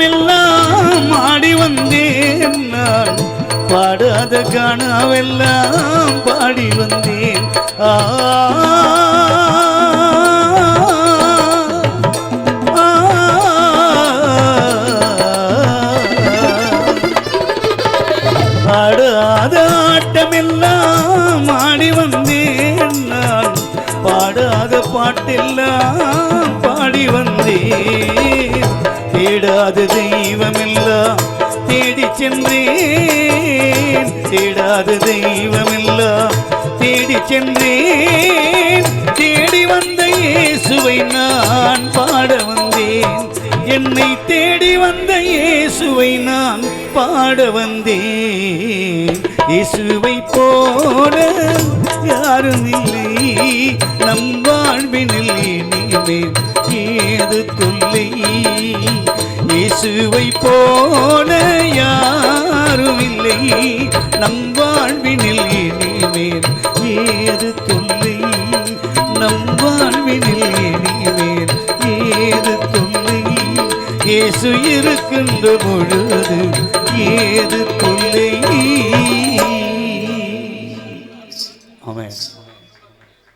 ஆட்டமெல்லாம் ஆடி வந்தேன் நான், பாடாத கனவெல்லாம் பாடி வந்தேன். ஆடாத ஆட்டமெல்லாம் ஆடி வந்தேன் நான், பாடாத பாட்டெல்லாம் பாடி வந்தேன். தேடாத தெய்வமெல்லாம் தேடி சென்றேன், தேடாத தெய்வமெல்லாம் தேடி சென்றேன். தேடி வந்த இயேசுவை நான் பாட வந்தேன், என்னை தேடி வந்த இயேசுவை நான் பாட வந்தேன். இயேசுவை போல யாரும் இல்லை நம் வாழ்வினில், இனிமேல் ஏது தொல்லை. இயேசுவை போல யாரும் இல்லை நம் வாழ்வினில், இனிமேல் ஏது தொல்லை. நம் வாழ்வினில் இனிமேல் ஏது தொல்லை. இயேசு இருக்கின்ற பொழுது